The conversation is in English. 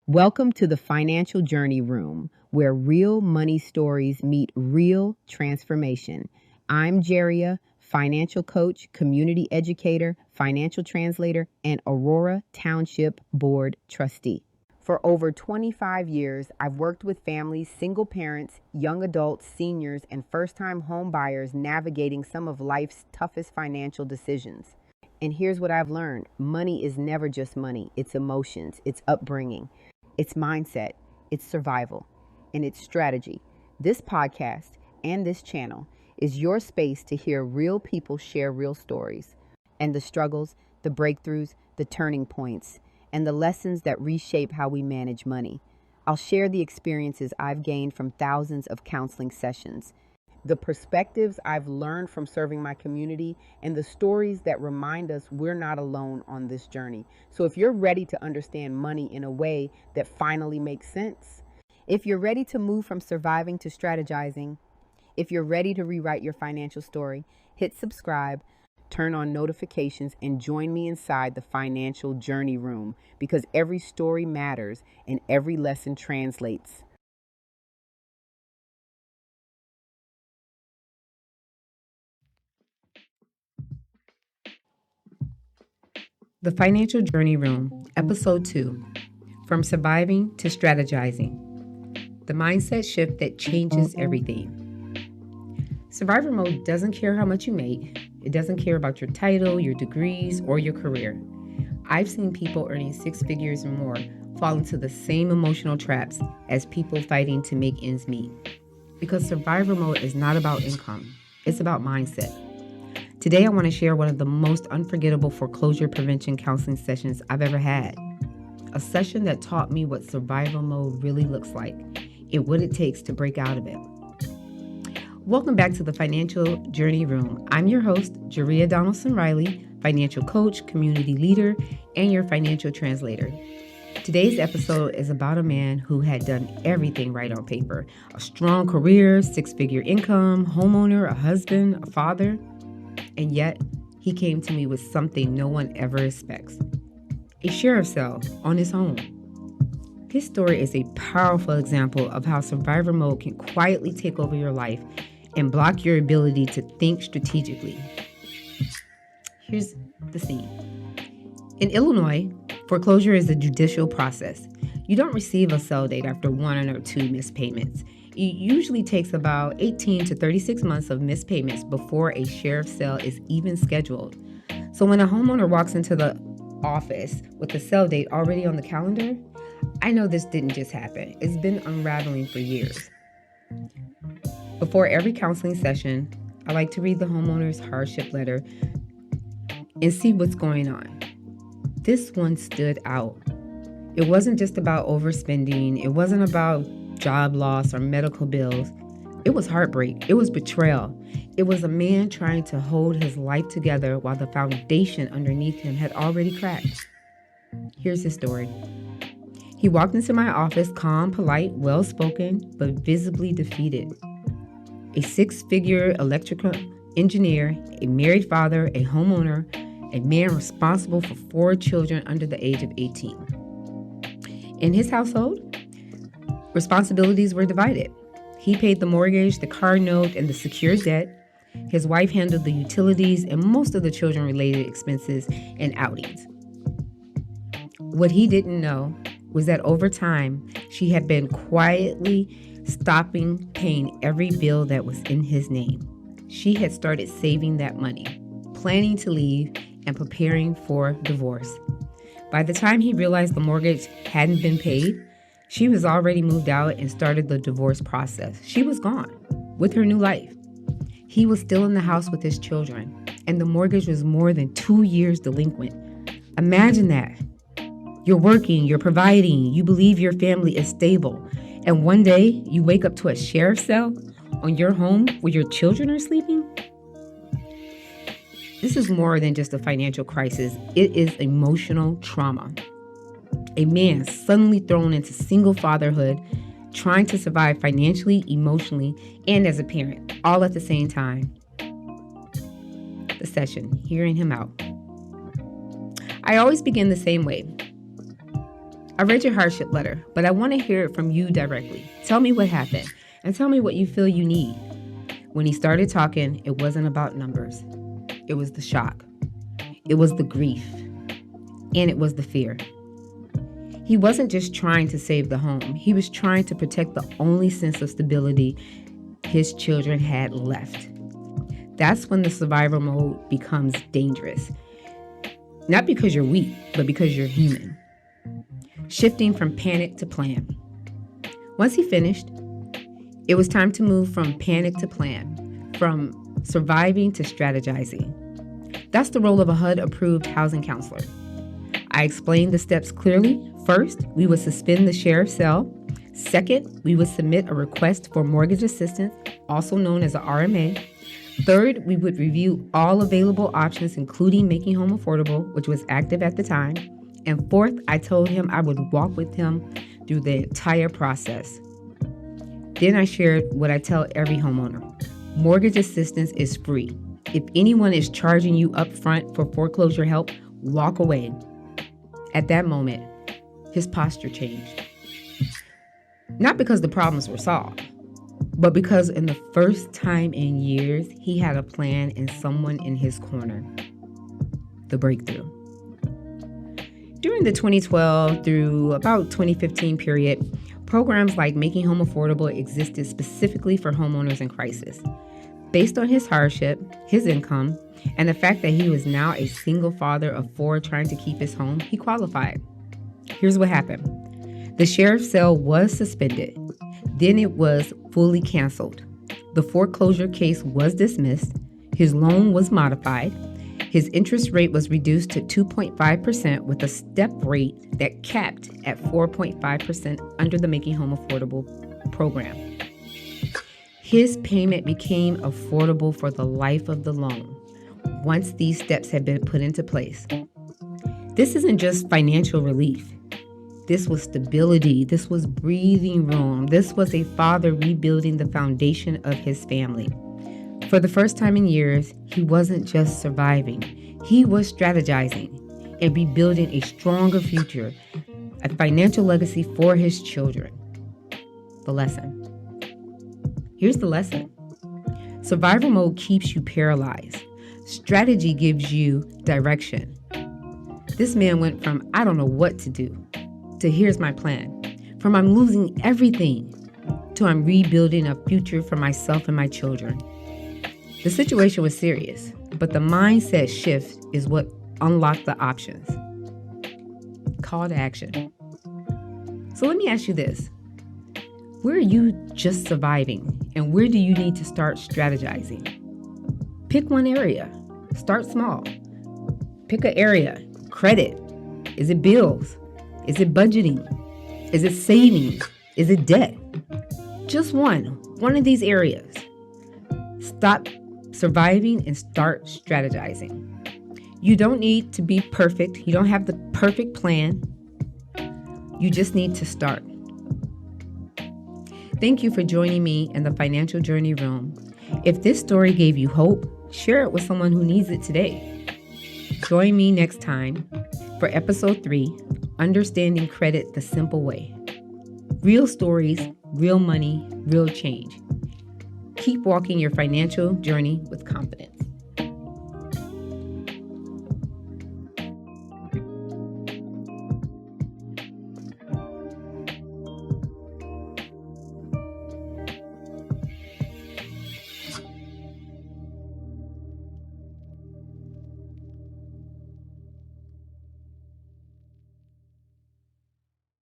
Welcome to the Financial Journey Room, where real money stories meet real transformation. I'm Jeria, financial coach, community educator, financial translator, and Aurora Township Board trustee. For over 25 years, I've worked with families, single parents, young adults, seniors, and first-time home buyers navigating some of life's toughest financial decisions. And here's what I've learned. Money is never just money. It's emotions, it's upbringing, it's mindset, it's survival, and it's strategy. This podcast and this channel is your space to hear real people share real stories and the struggles, the breakthroughs, the turning points, and the lessons that reshape how we manage money. I'll share the experiences I've gained from thousands of counseling sessions, the perspectives I've learned from serving my community, and the stories that remind us we're not alone on this journey. So if you're ready to understand money in a way that finally makes sense, if you're ready to move from surviving to strategizing, if you're ready to rewrite your financial story, hit subscribe, turn on notifications, and join me inside the Financial Journey Room, because every story matters and every lesson translates. The Financial Journey Room, Episode 2, From Surviving to Strategizing, the mindset shift that changes everything. Survivor mode doesn't care how much you make. It doesn't care about your title, your degrees, or your career. I've seen people earning 6 figures or more fall into the same emotional traps as people fighting to make ends meet. Because survivor mode is not about income, it's about mindset. Today, I want to share one of the most unforgettable foreclosure prevention counseling sessions I've ever had. A session that taught me what survival mode really looks like and what it takes to break out of it. Welcome back to the Financial Journey Room. I'm your host, Jeria Donaldson-Riley, financial coach, community leader, and your financial translator. Today's episode is about a man who had done everything right on paper. A strong career, 6-figure income, homeowner, a husband, a father. And yet, he came to me with something no one ever expects. A sheriff's cell on his home. His story is a powerful example of how survivor mode can quietly take over your life and block your ability to think strategically. Here's the scene. In Illinois, foreclosure is a judicial process. You don't receive a sell date after 1 or 2 missed payments. It usually takes about 18 to 36 months of missed payments before a sheriff's sale is even scheduled. So when a homeowner walks into the office with the sell date already on the calendar, I know this didn't just happen. It's been unraveling for years. Before every counseling session, I like to read the homeowner's hardship letter and see what's going on. This one stood out. It wasn't just about overspending. It wasn't about job loss or medical bills. It was heartbreak. It was betrayal. It was a man trying to hold his life together while the foundation underneath him had already cracked. Here's his story. He walked into my office calm, polite, well-spoken, but visibly defeated. A 6-figure electrical engineer, a married father, a homeowner, a man responsible for 4 children under the age of 18. In his household, responsibilities were divided. He paid the mortgage, the car note, and the secured debt. His wife handled the utilities and most of the children-related expenses and outings. What he didn't know was that over time, she had been quietly stopping paying every bill that was in his name. She had started saving that money, planning to leave, and preparing for divorce. By the time he realized the mortgage hadn't been paid, she was already moved out and started the divorce process. She was gone with her new life. He was still in the house with his children, and the mortgage was more than 2 years delinquent. Imagine that. You're working, you're providing, you believe your family is stable, and one day you wake up to a sheriff's cell on your home where your children are sleeping? This is more than just a financial crisis. It is emotional trauma. A man suddenly thrown into single fatherhood, trying to survive financially, emotionally, and as a parent, all at the same time. The session, hearing him out. I always begin the same way. I read your hardship letter, but I want to hear it from you directly. Tell me what happened and tell me what you feel you need. When he started talking, it wasn't about numbers. It was the shock. It was the grief. And it was the fear. He wasn't just trying to save the home. He was trying to protect the only sense of stability his children had left. That's when the survival mode becomes dangerous. Not because you're weak, but because you're human. Shifting from panic to plan. Once he finished, it was time to move from panic to plan, from surviving to strategizing. That's the role of a HUD-approved housing counselor. I explained the steps clearly. First, we would suspend the sheriff's sale. Second, we would submit a request for mortgage assistance, also known as a RMA. Third, we would review all available options, including making home affordable, which was active at the time. And fourth, I told him I would walk with him through the entire process. Then I shared what I tell every homeowner. Mortgage assistance is free. If anyone is charging you up front for foreclosure help, walk away. At that moment, his posture changed. Not because the problems were solved, but because in the first time in years, he had a plan and someone in his corner. The breakthrough. During the 2012 through about 2015 period, programs like Making Home Affordable existed specifically for homeowners in crisis. Based on his hardship, his income, and the fact that he was now a single father of 4 trying to keep his home, he qualified. Here's what happened. The sheriff's sale was suspended. Then it was fully canceled. The foreclosure case was dismissed. His loan was modified. His interest rate was reduced to 2.5% with a step rate that capped at 4.5% under the Making Home Affordable program. His payment became affordable for the life of the loan once these steps had been put into place. This isn't just financial relief. This was stability. This was breathing room. This was a father rebuilding the foundation of his family. For the first time in years, he wasn't just surviving. He was strategizing and rebuilding a stronger future, a financial legacy for his children. The lesson. Here's the lesson. Survival mode keeps you paralyzed. Strategy gives you direction. This man went from, I don't know what to do, to here's my plan. From I'm losing everything, to I'm rebuilding a future for myself and my children. The situation was serious, but the mindset shift is what unlocked the options. Call to action. So let me ask you this. Where are you just surviving, and where do you need to start strategizing? Pick one area. Start small. Pick an area. Credit. Is it bills? Is it budgeting? Is it savings? Is it debt? Just one of these areas. Stop surviving and start strategizing. You don't need to be perfect. You don't have the perfect plan. You just need to start. Thank you for joining me in the Financial Journey Room. If this story gave you hope, share it with someone who needs it today. Join me next time for episode 3, Understanding Credit the Simple Way. Real stories, real money, real change. Keep walking your financial journey with confidence.